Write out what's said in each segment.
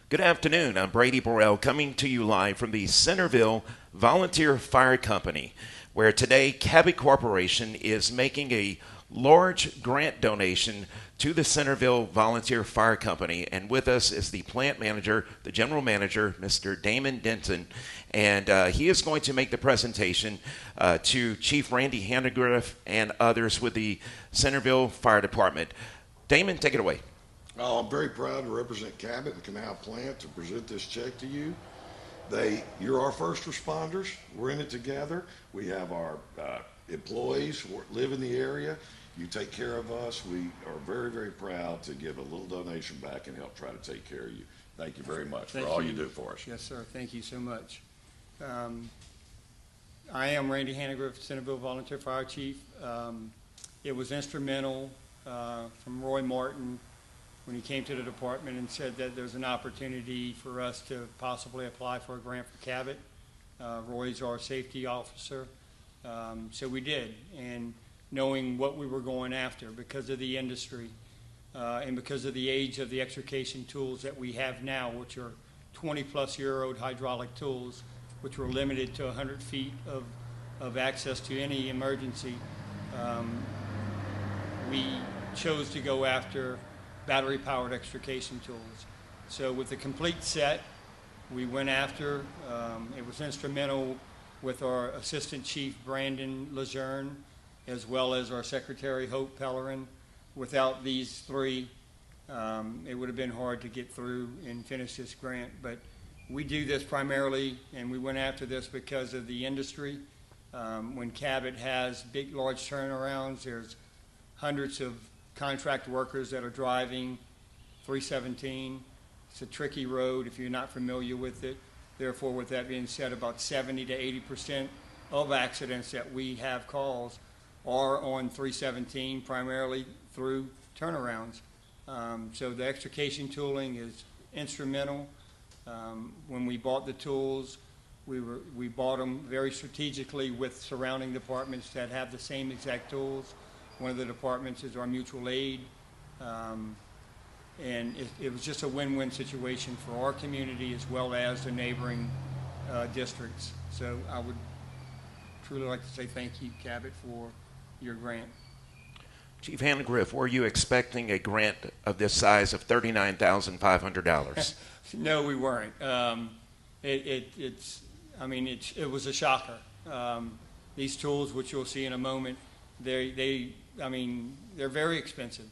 Good afternoon. I'm Brady Burrell coming to you live from the Centerville Volunteer Fire Company, where today Cabot Corporation is making a large grant donation to the Centerville Volunteer Fire Company. And with us is the plant manager, the general manager, Mr. Damon Denton. And he is going to make the presentation to Chief Randy Handegriff and others with the Centerville Fire Department. Damon, take it away. Oh, I'm very proud to represent Cabot and Canal Plant to present this check to you. You're our first responders. We're in it together. We have our employees who live in the area. You take care of us. We are very, very proud to give a little donation back and help try to take care of you. Thank you very much for all you do for us. Yes, sir. Thank you so much. I am Randy Handegriff, Centerville Volunteer Fire Chief. It was instrumental from Roy Martin when he came to the department and said that there's an opportunity for us to possibly apply for a grant for Cabot. Roy's our safety officer, so we did. And knowing what we were going after because of the industry and because of the age of the extrication tools that we have now, which are 20-plus-year-old hydraulic tools, which were limited to 100 feet of access to any emergency, we chose to go after battery-powered extrication tools. So with the complete set, we went after, it was instrumental with our Assistant Chief Brandon Lejeune, as well as our Secretary Hope Pellerin. Without these three, it would have been hard to get through and finish this grant. But we do this primarily, and we went after this because of the industry. When Cabot has big, large turnarounds, there's hundreds of contract workers that are driving 317. It's a tricky road if you're not familiar with it. Therefore, with that being said, about 70 to 80% of accidents that we have calls are on 317, primarily through turnarounds. So the extrication tooling is instrumental. When we bought the tools, we bought them very strategically with surrounding departments that have the same exact tools. One of the departments is our mutual aid, and it was just a win-win situation for our community as well as the neighboring districts. So I would truly like to say thank you, Cabot, for your grant. Chief Handegriff, were you expecting a grant of this size of $39,500? No, we weren't. It was a shocker. These tools, which you'll see in a moment, they're very expensive.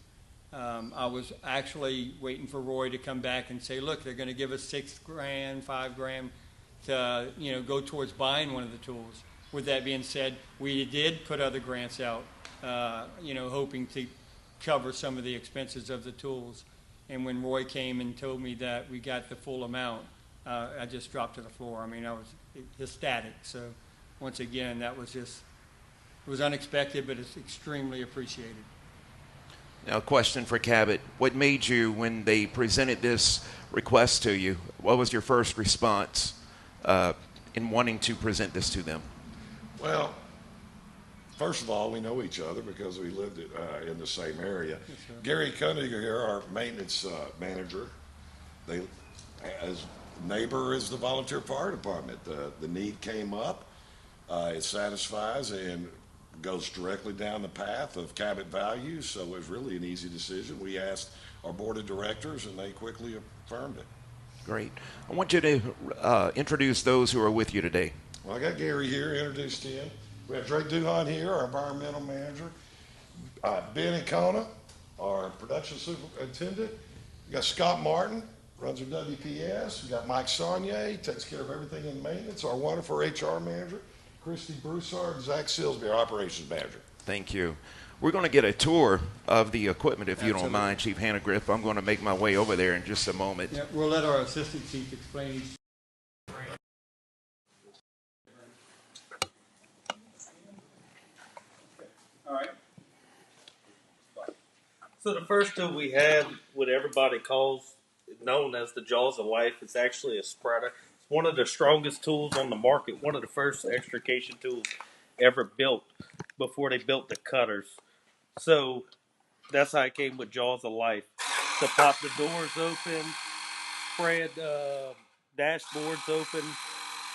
I was actually waiting for Roy to come back and say, look, they're going to give us $6 grand, $5 grand to, go towards buying one of the tools. With that being said, we did put other grants out, hoping to cover some of the expenses of the tools. And when Roy came and told me that we got the full amount, I just dropped to the floor. I was ecstatic. So once again, that was just, it was unexpected, but it's extremely appreciated. Now, a question for Cabot. What made you, when they presented this request to you, what was your first response in wanting to present this to them? Well, first of all, we know each other because we lived in the same area. Yes, sir. Gary Koenig here, our maintenance manager, as neighbor is the volunteer fire department. The need came up. It satisfies and goes directly down the path of Cabot values, so it was really an easy decision. We asked our board of directors, and they quickly affirmed it. Great. I want you to introduce those who are with you today. Well, I got Gary here, introduced him. We have Drake Duhon here, our environmental manager. Ben Icona, our production superintendent. We got Scott Martin, runs our WPS. We got Mike Saunier, takes care of everything in maintenance. Our wonderful HR manager. Christy Broussard, Zach Silsby, our operations manager. Thank you. We're going to get a tour of the equipment, if you Absolutely. don't mind, Chief Handegriff. I'm going to make my way over there in just a moment. Yeah, we'll let our assistant chief explain. All right. So the first tool we have, what everybody calls, known as the Jaws of Life, is actually a spreader. It's one of the strongest tools on the market, one of the first extrication tools ever built before they built the cutters. So that's how it came with Jaws of Life. To pop the doors open, spread dashboards open.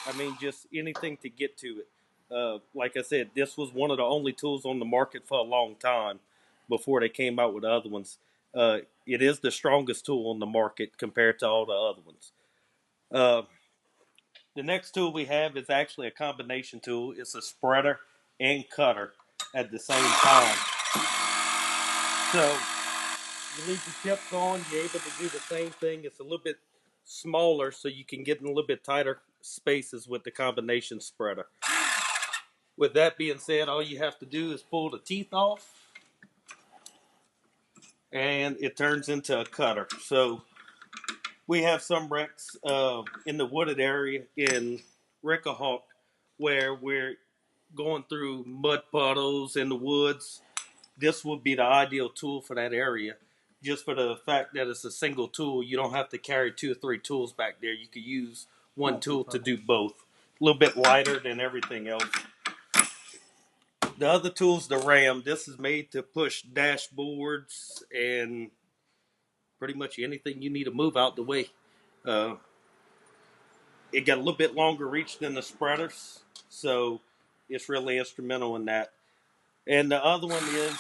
I mean, just anything to get to it. Like I said, this was one of the only tools on the market for a long time before they came out with the other ones. It is the strongest tool on the market compared to all the other ones. Uh, the next tool we have is actually a combination tool. It's a spreader and cutter at the same time. So you leave the tips on, you're able to do the same thing. It's a little bit smaller, so you can get in a little bit tighter spaces with the combination spreader. With that being said, all you have to do is pull the teeth off, and it turns into a cutter. So we have some wrecks in the wooded area in Rickahawk where we're going through mud puddles in the woods. This would be the ideal tool for that area. Just for the fact that it's a single tool, you don't have to carry 2 or 3 tools back there. You could use one tool to do both. A little bit lighter than everything else. The other tool's the ram. This is made to push dashboards and pretty much anything you need to move out the way. It got a little bit longer reach than the spreaders, so it's really instrumental in that. And the other one is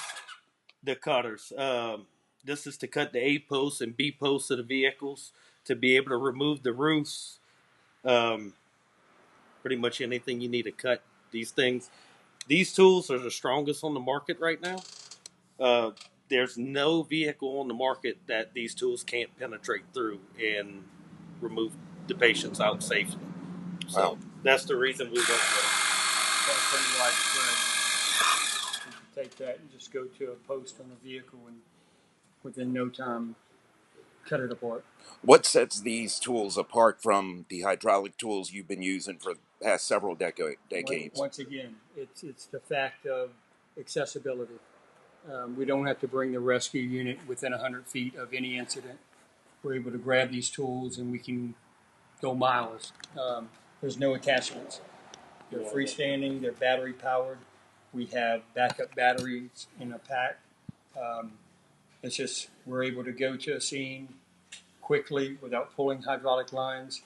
the cutters. This is to cut the A posts and B posts of the vehicles to be able to remove the roofs. Pretty much anything you need to cut these things. These tools are the strongest on the market right now. There's no vehicle on the market that these tools can't penetrate through and remove the patients out safely. So Wow. that's the reason we went with it. That's pretty widespread. You can take that and just go to a post on a vehicle and within no time cut it apart. What sets these tools apart from the hydraulic tools you've been using for the past several decades? Once again, it's the fact of accessibility. We don't have to bring the rescue unit within 100 feet of any incident. We're able to grab these tools and we can go miles. There's no attachments. They're freestanding. They're battery powered. We have backup batteries in a pack. It's just we're able to go to a scene quickly without pulling hydraulic lines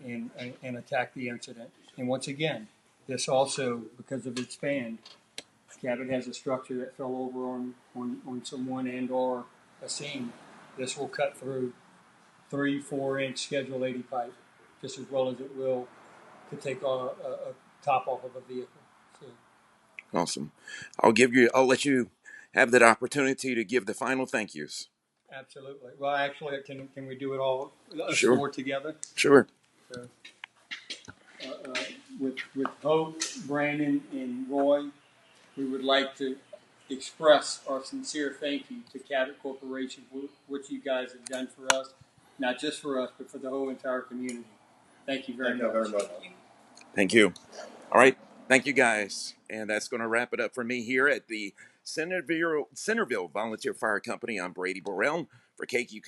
and attack the incident. And once again, this also, because of its span, Cabot has a structure that fell over on someone and or a scene. This will cut through 3-4 inch Schedule 80 pipe just as well as it will to take a top off of a vehicle. So. Awesome. I'll let you have that opportunity to give the final thank yous. Absolutely. Well, actually, can we do it all Sure. 4 together? Sure. So, with Hope, Brandon, and Roy, we would like to express our sincere thank you to Cabot Corporation for what you guys have done for us, not just for us, but for the whole entire community. Thank you very much. Thank you. All right. Thank you, guys. And that's going to wrap it up for me here at the Centerville Volunteer Fire Company. I'm Brady Burrell for KQ.